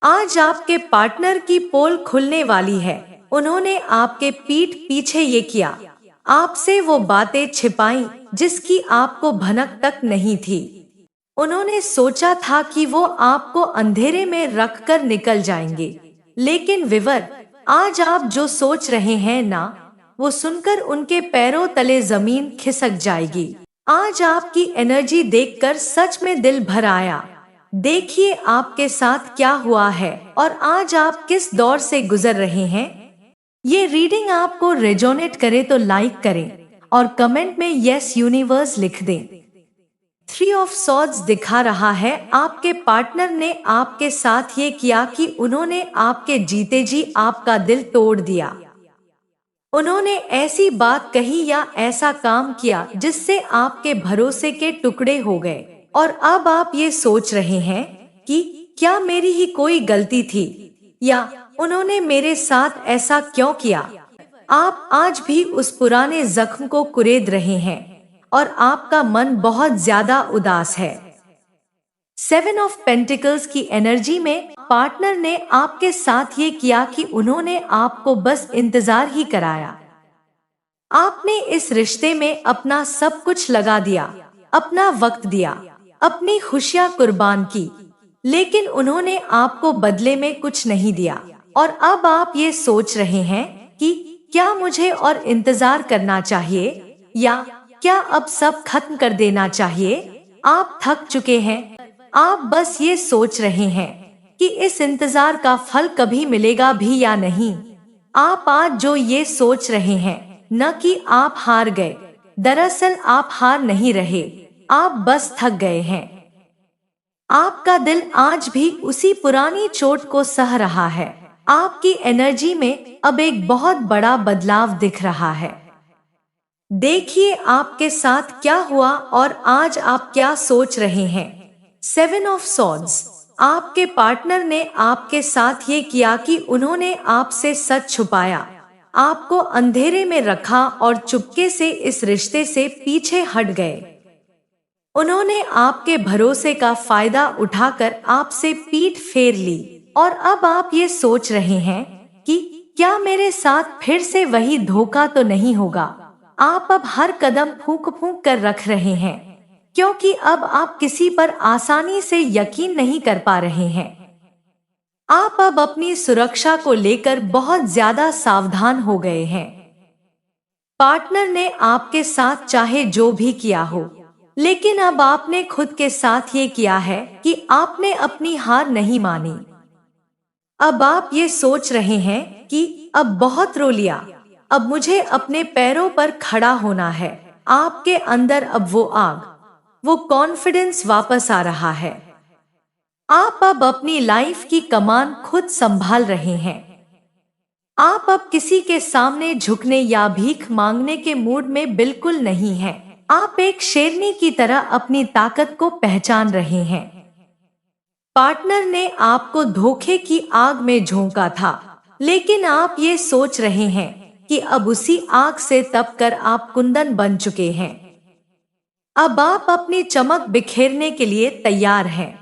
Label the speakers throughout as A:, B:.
A: आज आपके पार्टनर की पोल खुलने वाली है। उन्होंने आपके पीठ पीछे ये किया, आपसे वो बातें छिपाई जिसकी आपको भनक तक नहीं थी। उन्होंने सोचा था कि वो आपको अंधेरे में रखकर निकल जाएंगे, लेकिन विवर, आज आप जो सोच रहे हैं ना, वो सुनकर उनके पैरों तले जमीन खिसक जाएगी। आज आपकी एनर्जी देखकर सच में दिल भर आया। देखिए आपके साथ क्या हुआ है और आज आप किस दौर से गुजर रहे हैं। ये रीडिंग आपको रेजोनेट करे तो लाइक करें और कमेंट में यस यूनिवर्स लिख दें। 3 ऑफ सॉर्ड्स दिखा रहा है आपके पार्टनर ने आपके साथ ये किया कि उन्होंने आपके जीते जी आपका दिल तोड़ दिया। उन्होंने ऐसी बात कही या ऐसा काम किया जिससे आपके भरोसे के टुकड़े हो गए और अब आप ये सोच रहे हैं कि क्या मेरी ही कोई गलती थी या उन्होंने मेरे साथ ऐसा क्यों किया। आप आज भी उस पुराने जख्म को कुरेद रहे हैं और आपका मन बहुत ज्यादा उदास है। 7 ऑफ पेंटिकल्स की एनर्जी में पार्टनर ने आपके साथ ये किया कि उन्होंने आपको बस इंतजार ही कराया। आपने इस रिश्ते में अपना सब कुछ लगा दिया, अपना वक्त दिया, अपनी खुशियां कुर्बान की, लेकिन उन्होंने आपको बदले में कुछ नहीं दिया। और अब आप ये सोच रहे हैं कि क्या मुझे और इंतजार करना चाहिए या क्या अब सब खत्म कर देना चाहिए। आप थक चुके हैं। आप बस ये सोच रहे हैं कि इस इंतजार का फल कभी मिलेगा भी या नहीं। आप आज जो ये सोच रहे हैं, न कि आप हार गए, दरअसल आप हार नहीं रहे, आप बस थक गए हैं। आपका दिल आज भी उसी पुरानी चोट को सह रहा है। आपकी एनर्जी में अब एक बहुत बड़ा बदलाव दिख रहा है। देखिए आपके साथ क्या हुआ और आज आप क्या सोच रहे हैं। 7 ऑफ सॉर्ड्स, आपके पार्टनर ने आपके साथ ये किया कि उन्होंने आपसे सच छुपाया, आपको अंधेरे में रखा और चुपके से इस रिश्ते से पीछे हट गए। उन्होंने आपके भरोसे का फायदा उठाकर आपसे पीठ फेर ली और अब आप ये सोच रहे हैं कि क्या मेरे साथ फिर से वही धोखा तो नहीं होगा। आप अब हर कदम फूंक फूंक कर रख रहे हैं, क्योंकि अब आप किसी पर आसानी से यकीन नहीं कर पा रहे हैं। आप अब अपनी सुरक्षा को लेकर बहुत ज्यादा सावधान हो गए हैं। पार्टनर ने आपके साथ चाहे जो भी किया हो, लेकिन अब आपने खुद के साथ ये किया है कि आपने अपनी हार नहीं मानी। अब आप ये सोच रहे हैं कि अब बहुत रो लिया, अब मुझे अपने पैरों पर खड़ा होना है। आपके अंदर अब वो आग, वो कॉन्फिडेंस वापस आ रहा है। आप अब अपनी लाइफ की कमान खुद संभाल रहे हैं। आप अब किसी के सामने झुकने या भीख मांगने के मूड में बिल्कुल नहीं हैं। आप एक शेरनी की तरह अपनी ताकत को पहचान रहे हैं। पार्टनर ने आपको धोखे की आग में झोंका था, लेकिन आप ये सोच रहे हैं कि अब उसी आग से तपकर आप कुंदन बन चुके हैं। अब आप अपनी चमक बिखेरने के लिए तैयार हैं।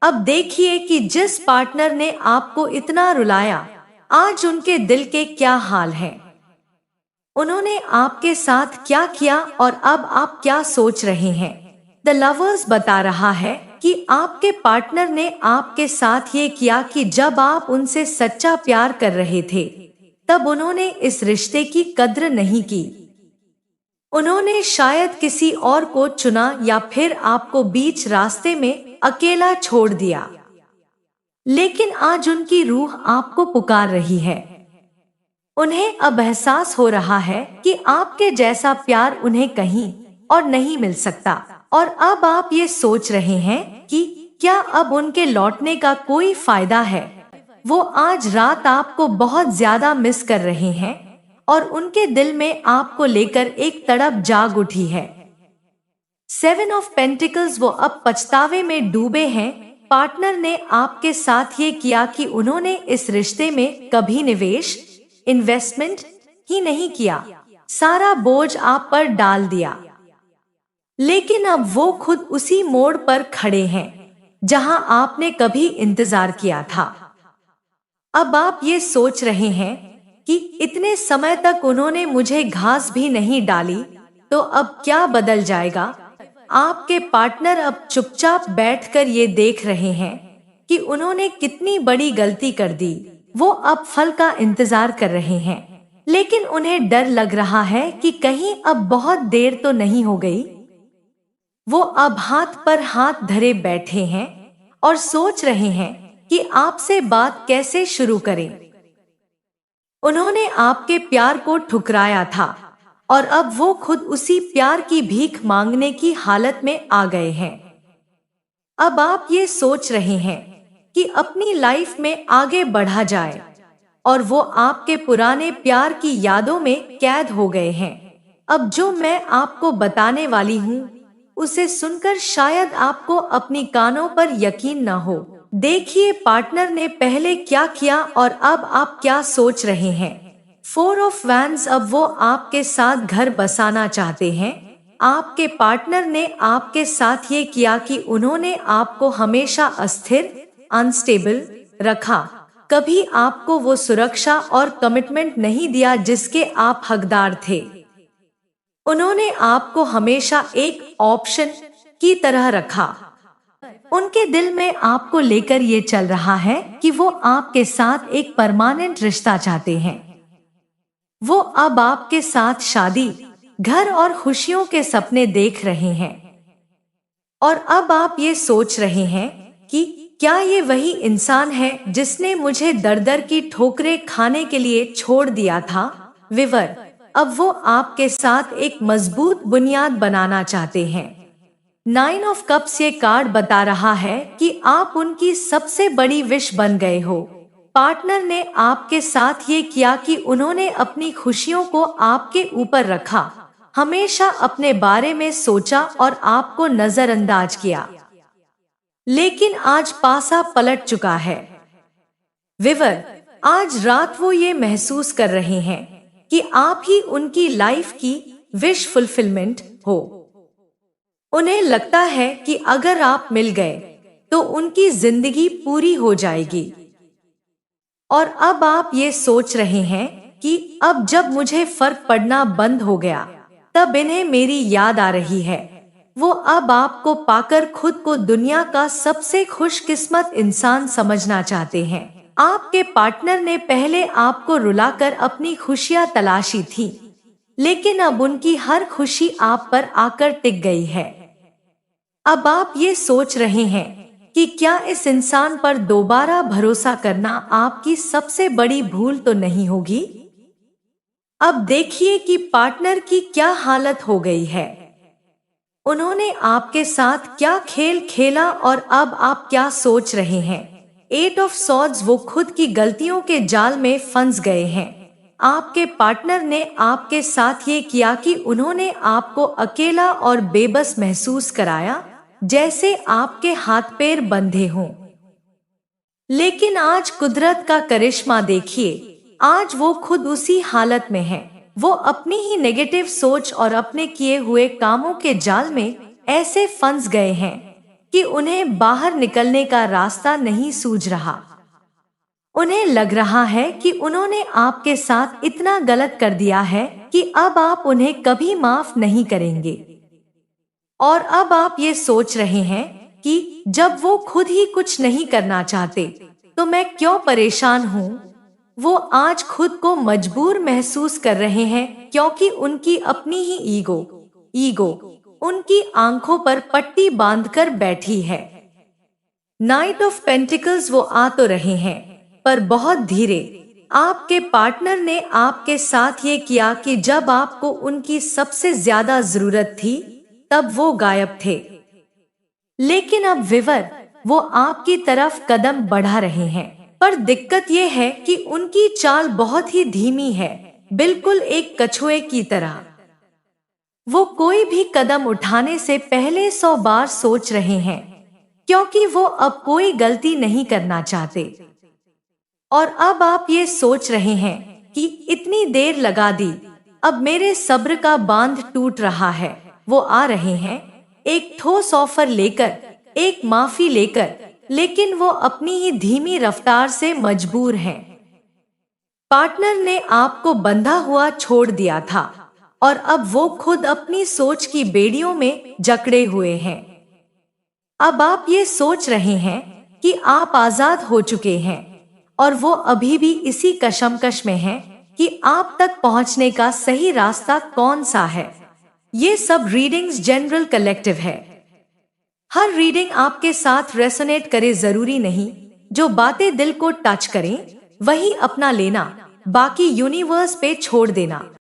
A: अब देखिए कि जिस पार्टनर ने आपको इतना रुलाया, आज उनके दिल के क्या हाल हैं। उन्होंने आपके साथ क्या किया और अब आप क्या सोच रहे हैं। द लवर्स बता रहा है कि आपके पार्टनर ने आपके साथ ये किया कि जब आप उनसे सच्चा प्यार कर रहे थे, तब उन्होंने इस रिश्ते की कद्र नहीं की। उन्होंने शायद किसी और को चुना या फिर आपको बीच रास्ते में अकेला छोड़ दिया। लेकिन आज उनकी रूह आपको पुकार रही है। उन्हें अब एहसास हो रहा है कि आपके जैसा प्यार उन्हें कहीं और नहीं मिल सकता। और अब आप ये सोच रहे हैं कि क्या अब उनके लौटने का कोई फायदा है। वो आज रात आपको बहुत ज्यादा मिस कर रहे हैं और उनके दिल में आपको लेकर एक तड़प जाग उठी है। 7 ऑफ पेंटिकल्स, वो अब पछतावे में डूबे हैं। पार्टनर ने आपके साथ ये किया कि उन्होंने इस रिश्ते में कभी निवेश, इन्वेस्टमेंट ही नहीं किया, सारा बोझ आप पर डाल दिया। लेकिन अब वो खुद उसी मोड़ पर खड़े हैं जहां आपने कभी इंतजार किया था। अब आप ये सोच रहे हैं कि इतने समय तक उन्होंने मुझे घास भी नहीं डाली, तो अब क्या बदल जाएगा। आपके पार्टनर अब चुपचाप बैठकर ये देख रहे हैं कि उन्होंने कितनी बड़ी गलती कर दी। वो अब फल का इंतजार कर रहे हैं, लेकिन उन्हें डर लग रहा है कि कहीं अब बहुत देर तो नहीं हो गई। वो अब हाथ पर हाथ धरे बैठे हैं और सोच रहे हैं कि आपसे बात कैसे शुरू करें। उन्होंने आपके प्यार को ठुकराया था और अब वो खुद उसी प्यार की भीख मांगने की हालत में आ गए हैं। अब आप ये सोच रहे हैं कि अपनी लाइफ में आगे बढ़ा जाए, और वो आपके पुराने प्यार की यादों में कैद हो गए हैं। अब जो मैं आपको बताने वाली हूँ, उसे सुनकर शायद आपको अपनी कानों पर यकीन न हो। देखिए पार्टनर ने पहले क्या किया और अब आप क्या सोच रहे हैं। 4 ऑफ वैंड्स, अब वो आपके साथ घर बसाना चाहते हैं। आपके पार्टनर ने आपके साथ ये किया कि उन्होंने आपको हमेशा अस्थिर, अनस्टेबल रखा। कभी आपको वो सुरक्षा और कमिटमेंट नहीं दिया जिसके आप हकदार थे। उन्होंने आपको हमेशा एक ऑप्शन की तरह रखा। उनके दिल में आपको लेकर ये चल रहा है कि वो आपके साथ एक परमानेंट रिश्ता चाहते हैं। वो अब आपके साथ शादी, घर और खुशियों के सपने देख रहे हैं। और अब आप ये सोच रहे हैं कि क्या ये वही इंसान है जिसने मुझे दर दर की ठोकरें खाने के लिए छोड़ दिया था। विवर, अब वो आपके साथ एक मजबूत बुनियाद बनाना चाहते हैं। 9 ऑफ कप्स ये कार्ड बता रहा है कि आप उनकी सबसे बड़ी विश बन गए हो। पार्टनर ने आपके साथ ये किया कि उन्होंने अपनी खुशियों को आपके ऊपर रखा, हमेशा अपने बारे में सोचा और आपको नजरअंदाज किया। लेकिन आज पासा पलट चुका है। विवर, आज रात वो ये महसूस कर रहे हैं कि आप ही उनकी लाइफ की विश फुलफिलमेंट हो। उन्हें लगता है कि अगर आप मिल गए तो उनकी जिंदगी पूरी हो जाएगी। और अब आप ये सोच रहे हैं कि अब जब मुझे फर्क पड़ना बंद हो गया, तब इन्हें मेरी याद आ रही है। वो अब आपको पाकर खुद को दुनिया का सबसे खुशकिस्मत इंसान समझना चाहते हैं। आपके पार्टनर ने पहले आपको रुलाकर अपनी खुशियां तलाशी थी, लेकिन अब उनकी हर खुशी आप पर आकर टिक गई है। अब आप ये सोच रहे हैं कि क्या इस इंसान पर दोबारा भरोसा करना आपकी सबसे बड़ी भूल तो नहीं होगी। अब देखिए कि पार्टनर की क्या हालत हो गई है। उन्होंने आपके साथ क्या खेल खेला और अब आप क्या सोच रहे हैं। 8 ऑफ सॉर्ड्स, वो खुद की गलतियों के जाल में फंस गए हैं। आपके पार्टनर ने आपके साथ ये किया कि उन्होंने आपको अकेला और बेबस महसूस कराया, जैसे आपके हाथ पैर बंधे हों। लेकिन आज कुदरत का करिश्मा देखिए, आज वो खुद उसी हालत में है। वो अपनी ही नेगेटिव सोच और अपने किए हुए कामों के जाल में ऐसे फंस गए हैं कि उन्हें बाहर निकलने का रास्ता नहीं सूझ रहा। उन्हें लग रहा है कि उन्होंने आपके साथ इतना गलत कर दिया है कि अब आप उन्हें कभी माफ नहीं करेंगे। और अब आप ये सोच रहे हैं कि जब वो खुद ही कुछ नहीं करना चाहते तो मैं क्यों परेशान हूँ। वो आज खुद को मजबूर महसूस कर रहे हैं क्योंकि उनकी अपनी ही ईगो उनकी आंखों पर पट्टी बांधकर बैठी है। 9 ऑफ पेंटिकल्स, वो आ तो रहे हैं पर बहुत धीरे। आपके पार्टनर ने आपके साथ ये किया कि जब आपको उनकी सबसे ज्यादा जरूरत थी तब वो गायब थे। लेकिन अब विवर, वो आपकी तरफ कदम बढ़ा रहे हैं, पर दिक्कत ये है कि उनकी चाल बहुत ही धीमी है, बिल्कुल एक कछुए की तरह। वो कोई भी कदम उठाने से पहले 100 बार सोच रहे हैं, क्योंकि वो अब कोई गलती नहीं करना चाहते। और अब आप ये सोच रहे हैं कि इतनी देर लगा दी, अब मेरे सब्र का बांध टूट रहा है। वो आ रहे हैं एक ठोस ऑफर लेकर, एक माफी लेकर, लेकिन वो अपनी ही धीमी रफ्तार से मजबूर हैं। पार्टनर ने आपको बंधा हुआ छोड़ दिया था और अब वो खुद अपनी सोच की बेड़ियों में जकड़े हुए हैं। अब आप ये सोच रहे हैं कि आप आजाद हो चुके हैं और वो अभी भी इसी कशमकश में हैं कि आप तक पहुंचने का सही रास्ता कौन सा है। ये सब रीडिंग्स जनरल कलेक्टिव है। हर रीडिंग आपके साथ रेसोनेट करे जरूरी नहीं। जो बातें दिल को टच करें वही अपना लेना, बाकी यूनिवर्स पे छोड़ देना।